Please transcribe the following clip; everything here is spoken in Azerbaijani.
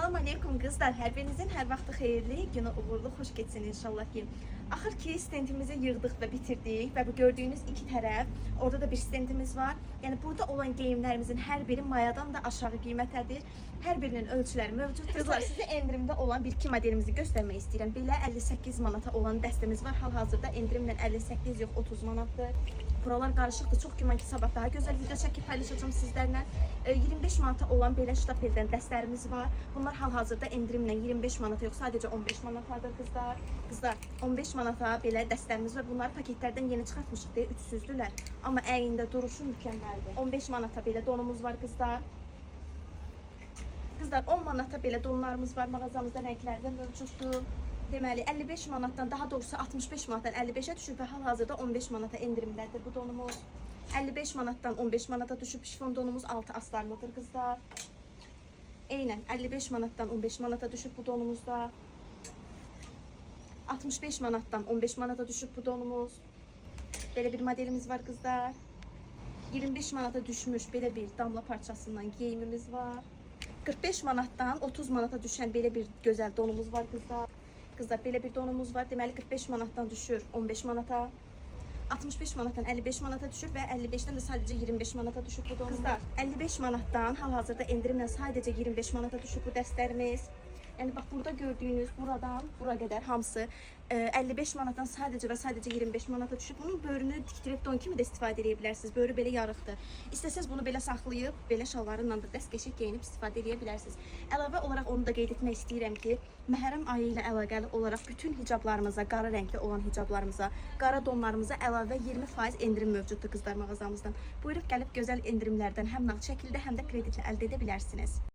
Salam aleykum kızlar. Hər birinizin hər vaxtı xeyirli, günü uğurlu, xoş geçsin inşallah ki. Axır ki stendimizi yığdıq və bitirdik və bu gördüyünüz iki tərəf, orada da bir stendimiz var. Yəni burada olan geyimlərimizin hər biri mayadan da aşağı qiymətədir. Hər birinin ölçüləri mövcud. Kızlar, sizə endirimdə olan bir iki modelimizi göstərmək istəyirəm. Belə 58 manata olan dəstəmiz var. Hal-hazırda endirimlə 58 yox 30 manatdır. Buralar qarışıqdır. Çox güman ki, sabah daha gözəl video çəkib paylaşacağım sizlərlə. 25 manata olan belə ştapeldən dəstlərimiz var. Bunlar hal-hazırda endirimlə 25 manata yox, sadəcə 15 manatadır qızlar. Qızlar, 15 manata belə dəstlərimiz var. Bunları paketlərdən yeni çıxartmışıq deyə 300-dürlər. Amma əynində duruşu mükəmməldir. 15 manata belə donumuz var qızlar. Qızlar, 10 manata belə donlarımız var. Mağazamızda rənglərdə mövcuddur. Deməli 55 manatdan, daha doğrusu 65 manatdan 55-ə düşüb və hal-hazırda 15 manata endirimlədir bu donumuz. 55 manatdan 15 manata düşüb şifon donumuz 6 astarlıdır qızlar. Eynən 55 manatdan 15 manata düşüb bu donumuzda. 65 manatdan 15 manata düşüb bu donumuz. Belə bir modelimiz var qızlar. 25 manata düşmüş belə bir damla parçasından geyimimiz var. 45 manatdan 30 manata düşən belə bir gözəl donumuz var qızlar. Qızlar, belə bir donumuz var. Deməli 45 manatdan düşür 15 manata. 65 manatdan 55 manata düşür və 55-dən də sadəcə 25 manata düşür bu donumuz. Qızlar, 55 manatdan hal-hazırda endirimlə sadəcə 25 manata düşür bu dəstlərimiz. Yəni bax burada gördüyünüz buradan bura qədər hamısı 55 manatdan sadəcə və sadəcə 25 manata düşüb. Bunun böğrünü dikdirib don kimi də istifadə edə bilərsiniz. Böğrü belə yarıqdır. İstəsəz bunu belə saxlayıb, belə şallarınla da dəstkeşik geyinib istifadə edə bilərsiniz. Əlavə olaraq onu da qeyd etmək istəyirəm ki, Məhərrəm ayı ilə əlaqəli olaraq bütün hicablarımıza, qara rəngli olan hicablarımıza, qara donlarımıza əlavə 20% endirim mövcuddur qızlar mağazamızdan. Buyurub gəlib gözəl endirimlərdən həm nağd şəkildə, həm də kreditlə əldə edə bilərsiniz.